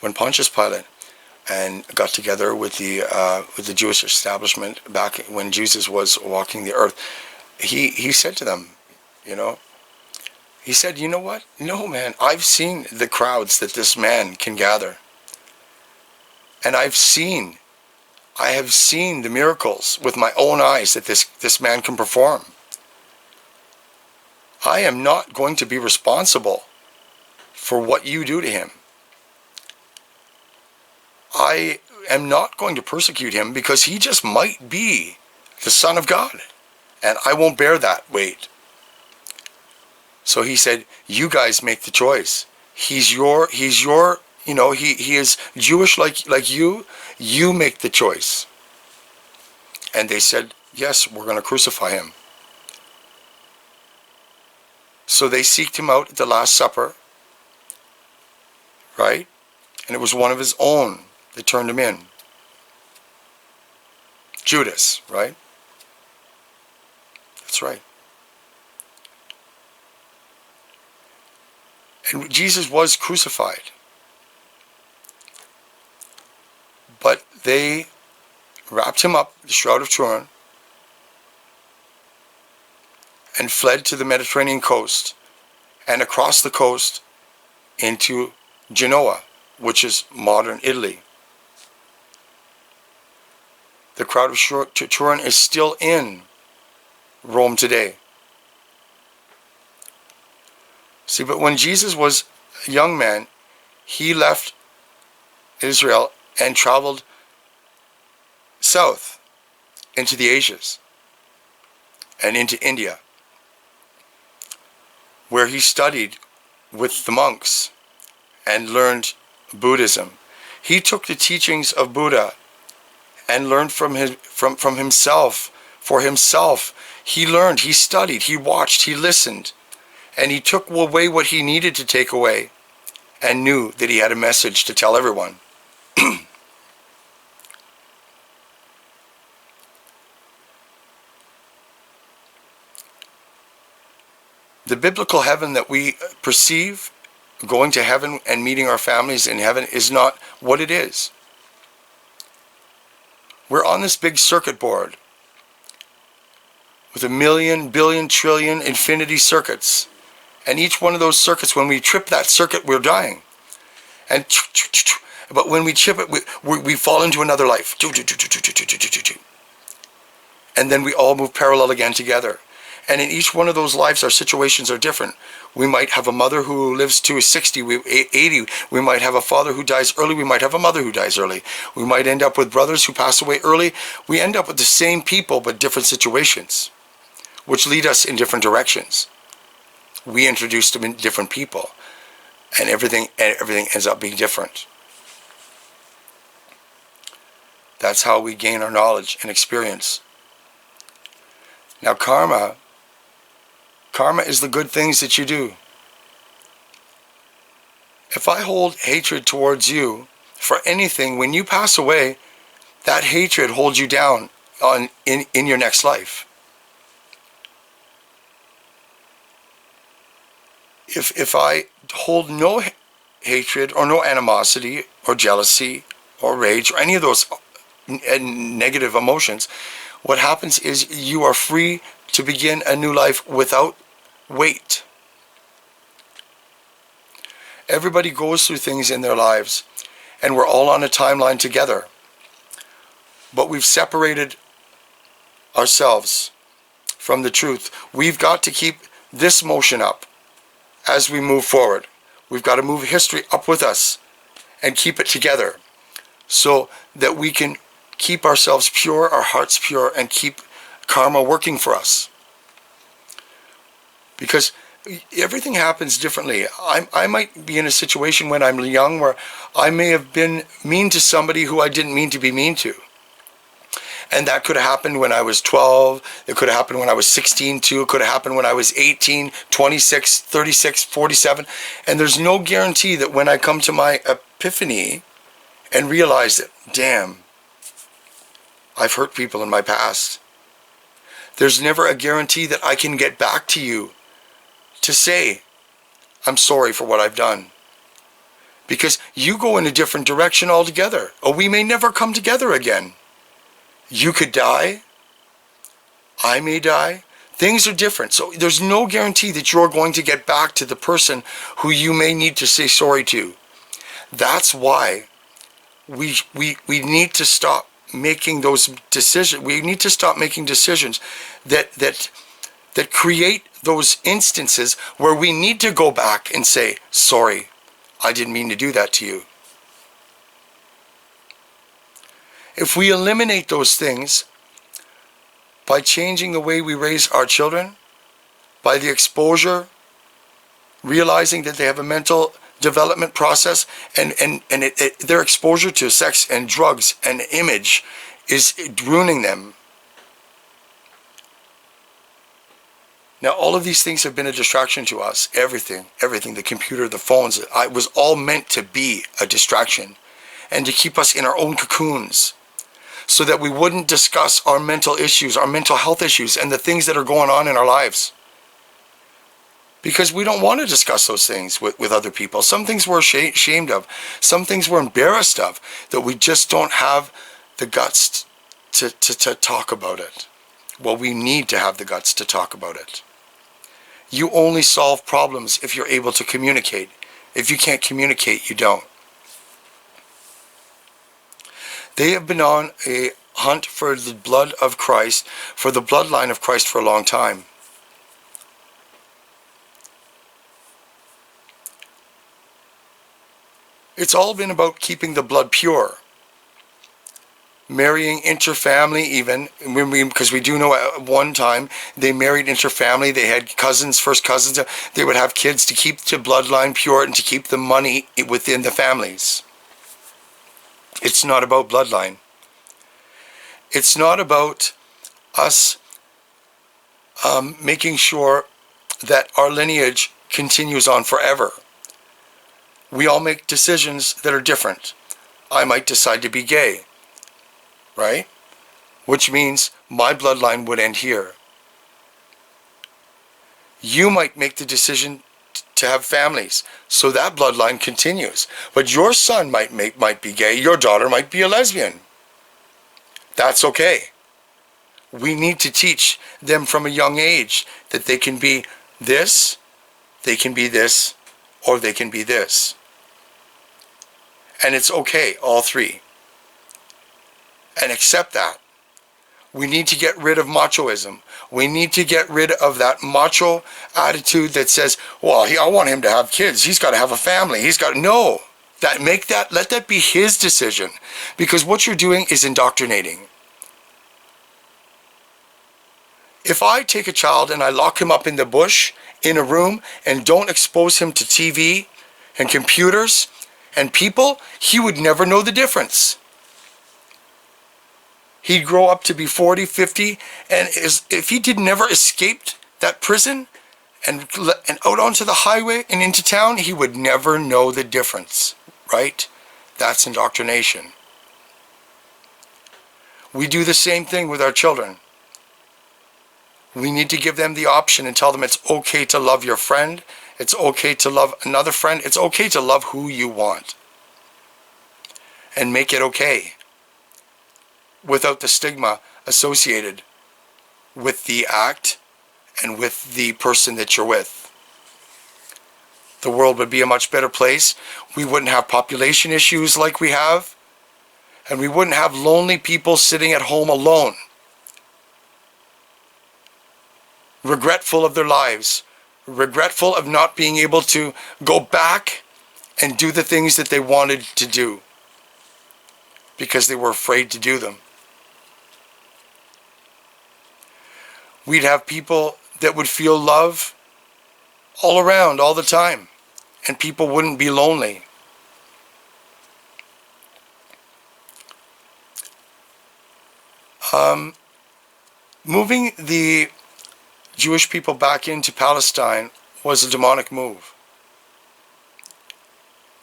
when Pontius Pilate and got together with the Jewish establishment back when Jesus was walking the earth, he said to them, you know, he said, you know what? No, man, I've seen the crowds that this man can gather. And I have seen the miracles with my own eyes that this man can perform. I am not going to be responsible for what you do to him. I am not going to persecute him because he just might be the Son of God. And I won't bear that weight. So he said, you guys make the choice. He's your, you know, he is Jewish like you. You make the choice. And they said, yes, we're going to crucify him. So they seeked him out at the Last Supper, right? And it was one of his own that turned him in. Judas, right? That's right. And Jesus was crucified. But they wrapped him up, the Shroud of Turin, and fled to the Mediterranean coast and across the coast into Genoa, which is modern Italy. The Shroud of Turin is still in Rome today. See, but when Jesus was a young man, he left Israel and traveled south into the Asias and into India, where he studied with the monks and learned Buddhism. He took the teachings of Buddha and learned from himself, for himself. He learned, he studied, he watched, he listened, and he took away what he needed to take away and knew that he had a message to tell everyone. The biblical heaven that we perceive, going to heaven and meeting our families in heaven, is not what it is. We're on this big circuit board with 1 million, billion, trillion, infinity circuits. And each one of those circuits, when we trip that circuit, we're dying. But when we chip it, we fall into another life. And then we all move parallel again together. And in each one of those lives, our situations are different. We might have a mother who lives to 60, 80. We might have a father who dies early. We might have a mother who dies early. We might end up with brothers who pass away early. We end up with the same people, but different situations, which lead us in different directions. We introduce them in different people, and everything ends up being different. That's how we gain our knowledge and experience. Now, karma is the good things that you do. If I hold hatred towards you for anything, when you pass away, that hatred holds you down in your next life. If I hold no hatred or no animosity or jealousy or rage or any of those negative emotions, what happens is you are free to begin a new life without weight. Everybody goes through things in their lives, and we're all on a timeline together. But we've separated ourselves from the truth. We've got to keep this motion up as we move forward. We've got to move history up with us and keep it together so that we can keep ourselves pure, our hearts pure, and keep karma working for us. Because everything happens differently. I might be in a situation when I'm young where I may have been mean to somebody who I didn't mean to be mean to. And that could have happened when I was 12. It could have happened when I was 16 too. It could have happened when I was 18, 26, 36, 47. And there's no guarantee that when I come to my epiphany and realize that, damn, I've hurt people in my past. There's never a guarantee that I can get back to you to say, I'm sorry for what I've done. Because you go in a different direction altogether, or we may never come together again. You could die. I may die. Things are different. So there's no guarantee that you're going to get back to the person who you may need to say sorry to. That's why we need to stop making those decisions. We need to stop making decisions that create those instances where we need to go back and say, sorry, I didn't mean to do that to you. If we eliminate those things by changing the way we raise our children, by the exposure, realizing that they have a mental development process, and their exposure to sex and drugs and image is ruining them. Now, all of these things have been a distraction to us. Everything, the computer, the phones, it was all meant to be a distraction and to keep us in our own cocoons so that we wouldn't discuss our mental issues, our mental health issues, and the things that are going on in our lives. Because we don't want to discuss those things with other people. Some things we're ashamed of. Some things we're embarrassed of, that we just don't have the guts to talk about it. Well, we need to have the guts to talk about it. You only solve problems if you're able to communicate. If you can't communicate, you don't. They have been on a hunt for the blood of Christ, for the bloodline of Christ for a long time. It's all been about keeping the blood pure. Marrying interfamily even, because we do know at one time they married interfamily, they had cousins, first cousins, they would have kids to keep the bloodline pure and to keep the money within the families. It's not about bloodline. It's not about us making sure that our lineage continues on forever. We all make decisions that are different. I might decide to be gay, right? Which means my bloodline would end here. You might make the decision to have families, so that bloodline continues. But your son might be gay, your daughter might be a lesbian. That's okay. We need to teach them from a young age that they can be this, they can be this, or they can be this. And it's okay, all three. And accept that. We need to get rid of machoism. We need to get rid of that macho attitude that says, well, I want him to have kids. He's got to have a family. No. Let that be his decision. Because what you're doing is indoctrinating. If I take a child and I lock him up in the bush, in a room, and don't expose him to TV and computers and people, he would never know the difference. He'd grow up to be 40, 50, and if he never escaped that prison and out onto the highway and into town, he would never know the difference, right? That's indoctrination. We do the same thing with our children. We need to give them the option and tell them it's okay to love your friend. It's okay to love another friend. It's okay to love who you want. And make it okay. Without the stigma associated with the act and with the person that you're with. The world would be a much better place. We wouldn't have population issues like we have. And we wouldn't have lonely people sitting at home alone, regretful of their lives, regretful of not being able to go back and do the things that they wanted to do because they were afraid to do them. We'd have people that would feel love all around, all the time, and people wouldn't be lonely. Moving the Jewish people back into Palestine was a demonic move.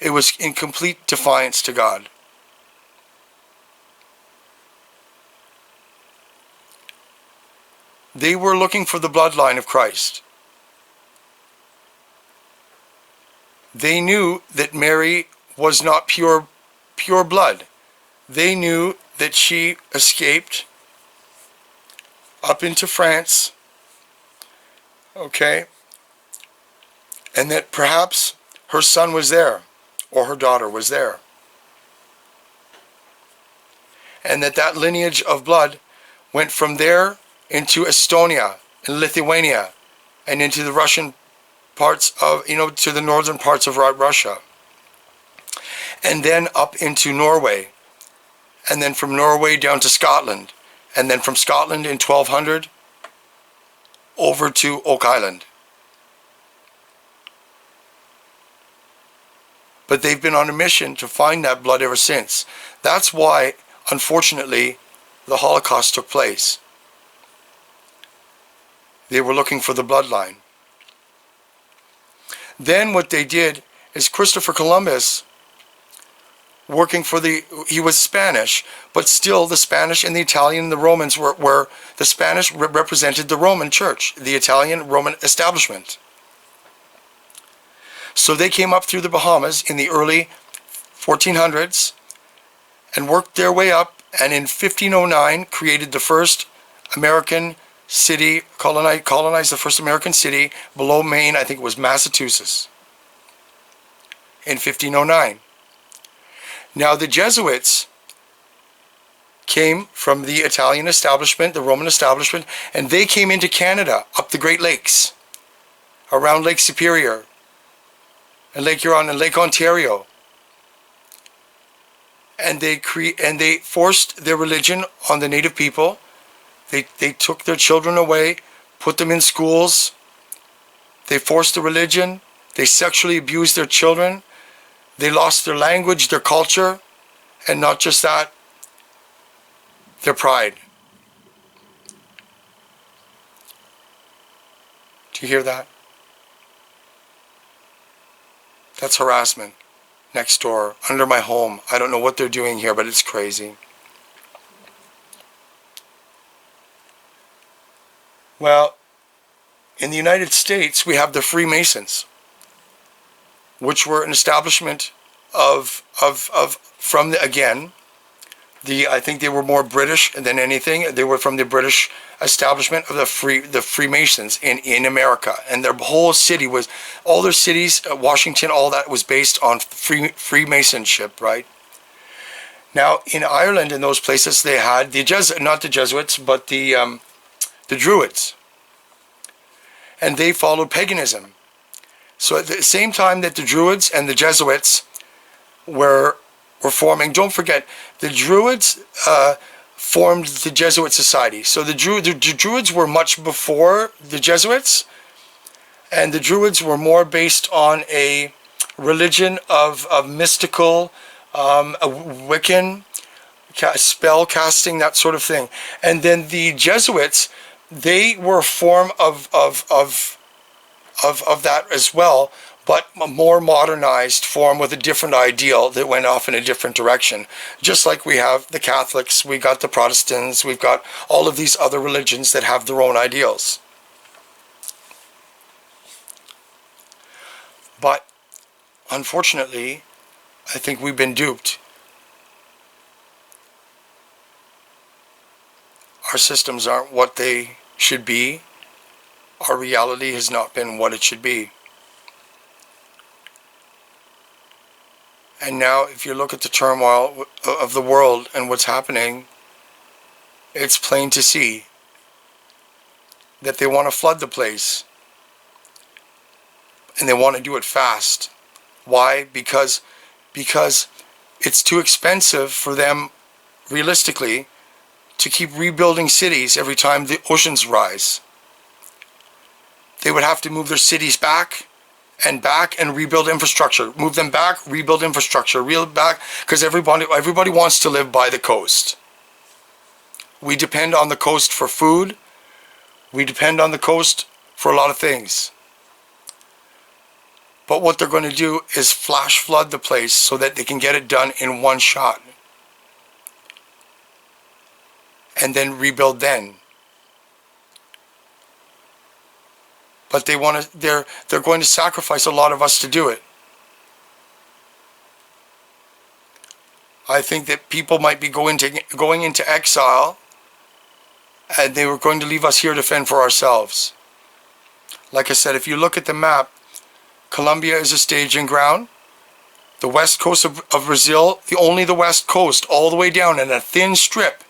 It was in complete defiance to God. They were looking for the bloodline of Christ. They knew that Mary was not pure blood. They knew that she escaped up into France, okay, and that perhaps her son was there, or her daughter was there, and that lineage of blood went from there into Estonia and Lithuania and into the Russian parts of, to the northern parts of Russia, and then up into Norway, and then from Norway down to Scotland, and then from Scotland in 1200 over to Oak Island. But they've been on a mission to find that blood ever since. That's why, unfortunately, the Holocaust took place. They were looking for the bloodline. Then what they did is Christopher Columbus, working for he was Spanish, but still the Spanish and the Italian and the Romans were the Spanish represented the Roman Church, the Italian Roman establishment. So they came up through the Bahamas in the early 1400s and worked their way up, and in 1509 created the first American city, colonized the first American city below Maine. I think it was Massachusetts in 1509. Now the Jesuits came from the Italian establishment, the Roman establishment, and they came into Canada up the Great Lakes, around Lake Superior and Lake Huron and Lake Ontario. And they forced their religion on the native people. They took their children away, put them in schools. They forced the religion. They sexually abused their children. They lost their language, their culture, and not just that, their pride. Do you hear that? That's harassment. Next door, under my home. I don't know what they're doing here, but it's crazy. Well, in the United States, we have the Freemasons, which were an establishment from I think they were more British than anything. They were from the British establishment of the Freemasons in America, and their whole city was, all their cities, Washington, all that was based on Freemasonship, right? Now in Ireland, in those places, they had not the Jesuits, but the Druids, and they followed paganism. So at the same time that the Druids and the Jesuits were forming, don't forget, the Druids formed the Jesuit society. So the Druids were much before the Jesuits, and the Druids were more based on a religion of mystical, a Wiccan, spell casting, that sort of thing. And then the Jesuits, they were a form of that as well, but a more modernized form with a different ideal that went off in a different direction. Just like we have the Catholics, we got the Protestants, we've got all of these other religions that have their own ideals. But unfortunately, I think we've been duped. Our systems aren't what they should be. Our reality has not been what it should be. And now, if you look at the turmoil of the world and what's happening, it's plain to see that they want to flood the place. And they want to do it fast. Why? Because it's too expensive for them, realistically, to keep rebuilding cities every time the oceans rise. They would have to move their cities back and rebuild infrastructure. Move them back, rebuild infrastructure, rebuild back, because everybody wants to live by the coast. We depend on the coast for food. We depend on the coast for a lot of things. But what they're going to do is flash flood the place so that they can get it done in one shot. And then rebuild then. But they're going to sacrifice a lot of us to do it. I think that people might be going into exile, and they were going to leave us here to fend for ourselves. Like I said, if you look at the map, Colombia is a staging ground. The west coast of Brazil, only the west coast, all the way down in a thin strip,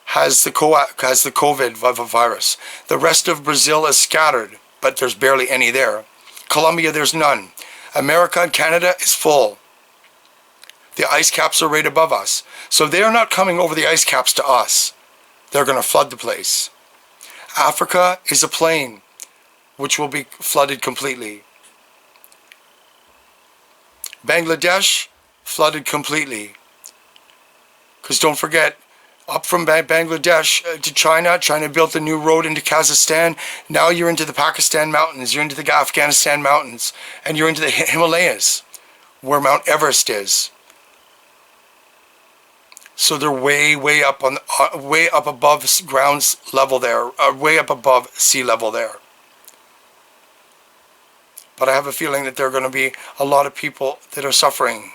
has the COVID virus. The rest of Brazil is scattered, but there's barely any there. Colombia, there's none. America and Canada is full. The ice caps are right above us. So they're not coming over the ice caps to us. They're going to flood the place. Africa is a plain, which will be flooded completely. Bangladesh, flooded completely. Because don't forget, up from Bangladesh to China, China built a new road into Kazakhstan. Now you're into the Pakistan mountains, you're into the Afghanistan mountains, and you're into the Himalayas, where Mount Everest is. So they're way up on way up above ground level there, way up above sea level there. But I have a feeling that there are going to be a lot of people that are suffering,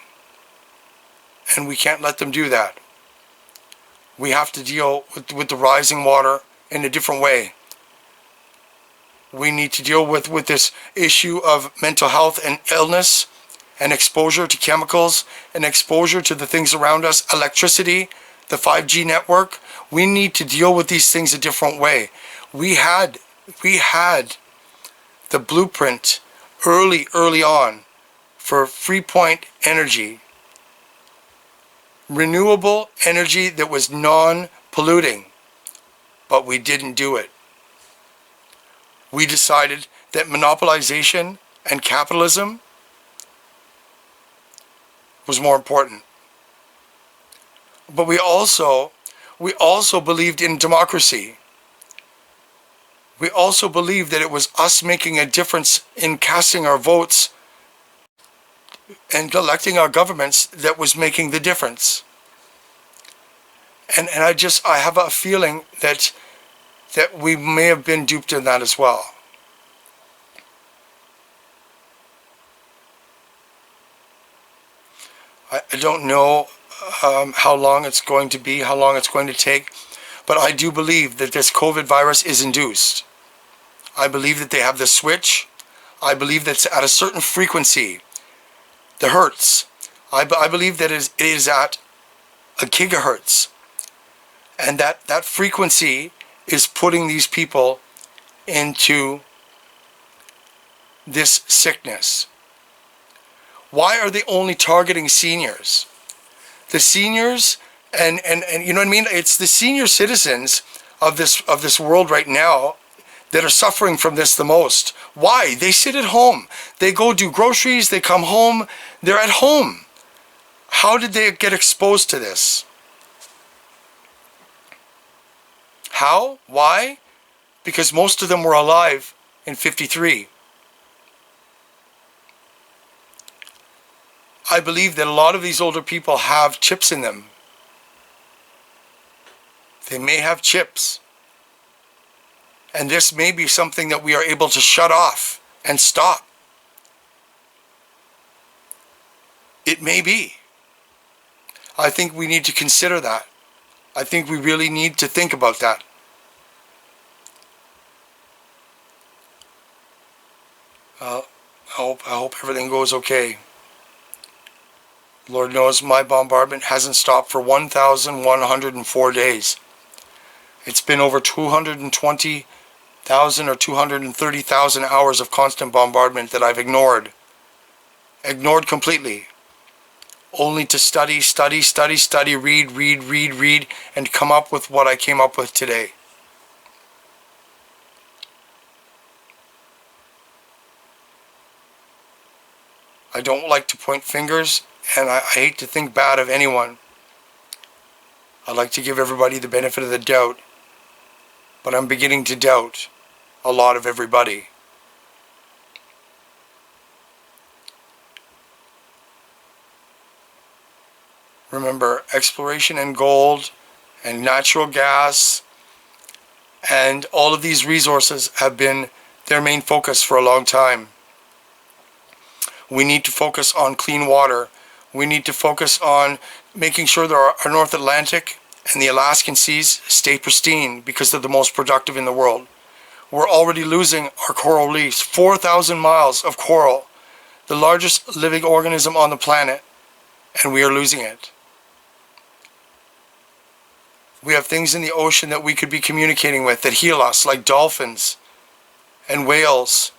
and we can't let them do that. We have to deal with the rising water in a different way. We need to deal with this issue of mental health and illness, and exposure to chemicals, and exposure to the things around us, electricity, the 5G network. We need to deal with these things a different way. We had the blueprint early on for free-point energy, renewable energy that was non-polluting, but we didn't do it. We decided that monopolization and capitalism was more important. But we also believed in democracy. We also believed that it was us making a difference in casting our votes and electing our governments that was making the difference. And I have a feeling that we may have been duped in that as well. I don't know how long it's going to be, how long it's going to take, but I do believe that this COVID virus is induced. I believe that they have the switch. I believe that it's at a certain frequency, the hertz. I believe that it is at a gigahertz, and that frequency is putting these people into this sickness. Why are they only targeting seniors? The seniors, and you know what I mean? It's the senior citizens of this world right now that are suffering from this the most. Why? They sit at home. They go do groceries, they come home, they're at home. How did they get exposed to this? How? Why? Because most of them were alive in '53. I believe that a lot of these older people have chips in them. They may have chips. And this may be something that we are able to shut off and stop. It may be. I think we need to consider that. I think we really need to think about that. I hope everything goes okay. Lord knows my bombardment hasn't stopped for 1,104 days. It's been over 220,000 or 230,000 hours of constant bombardment that I've ignored. Ignored completely. Only to study, read, and come up with what I came up with today. I don't like to point fingers, and I hate to think bad of anyone. I like to give everybody the benefit of the doubt, but I'm beginning to doubt a lot of everybody. Remember, exploration in gold and natural gas and all of these resources have been their main focus for a long time. We need to focus on clean water. We need to focus on making sure that our North Atlantic and the Alaskan seas stay pristine because they're the most productive in the world. We're already losing our coral reefs, 4,000 miles of coral, the largest living organism on the planet, and we are losing it. We have things in the ocean that we could be communicating with that heal us, like dolphins and whales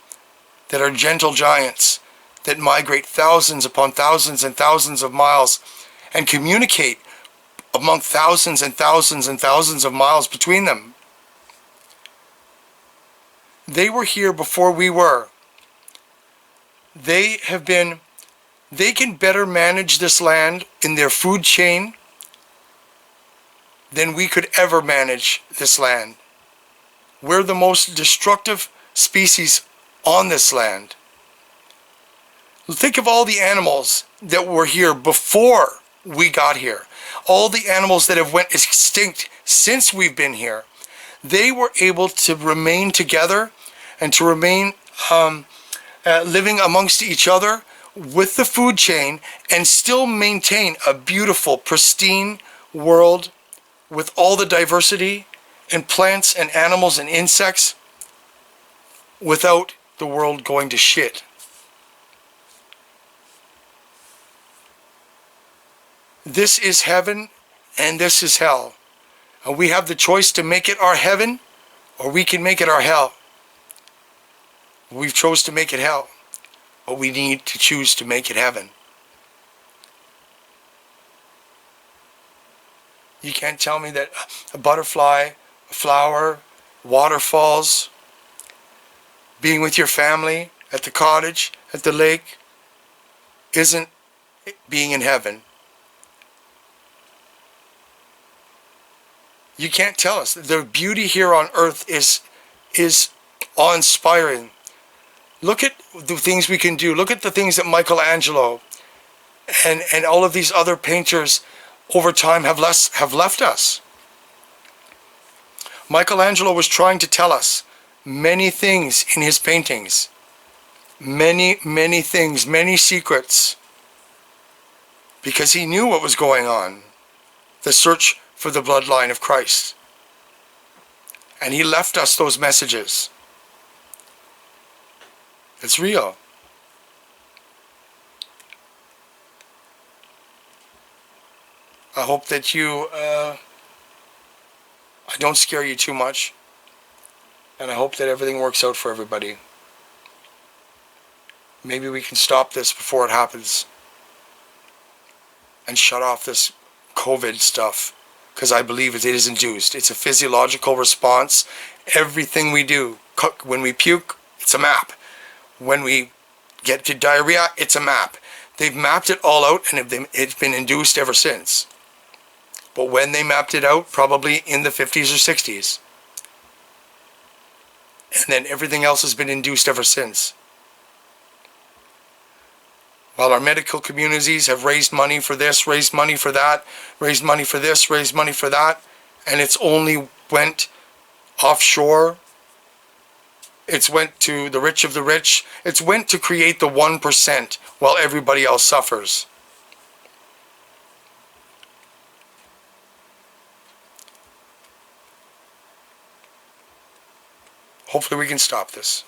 that are gentle giants that migrate thousands upon thousands and thousands of miles and communicate among thousands and thousands and thousands of miles between them. They were here before we were. They can better manage this land in their food chain than we could ever manage this land. We're the most destructive species on this land. Think of all the animals that were here before we got here. All the animals that have went extinct since we've been here. They were able to remain together and to remain living amongst each other with the food chain and still maintain a beautiful, pristine world with all the diversity and plants and animals and insects without the world going to shit. This is heaven and this is hell. And we have the choice to make it our heaven or we can make it our hell. We've chose to make it hell, but we need to choose to make it heaven. You can't tell me that a butterfly, a flower, waterfalls, being with your family at the cottage, at the lake, isn't being in heaven. You can't tell us. The beauty here on earth is awe-inspiring. Look at the things we can do. Look at the things that Michelangelo and all of these other painters over time have left us. Michelangelo was trying to tell us many things in his paintings. Many, many things, many secrets. Because he knew what was going on. The search for the bloodline of Christ. And he left us those messages. It's real. I hope that I don't scare you too much. And I hope that everything works out for everybody. Maybe we can stop this before it happens. And shut off this COVID stuff. Because I believe it is induced. It's a physiological response. Everything we do. When we puke, it's a map. When we get to diarrhea, it's a map. They've mapped it all out and it's been induced ever since. But when they mapped it out, probably in the 50s or 60s. And then everything else has been induced ever since. While our medical communities have raised money for this, raised money for that, raised money for this, raised money for that, and it's only went offshore. It's went to the rich of the rich. It's went to create the 1% while everybody else suffers. Hopefully we can stop this.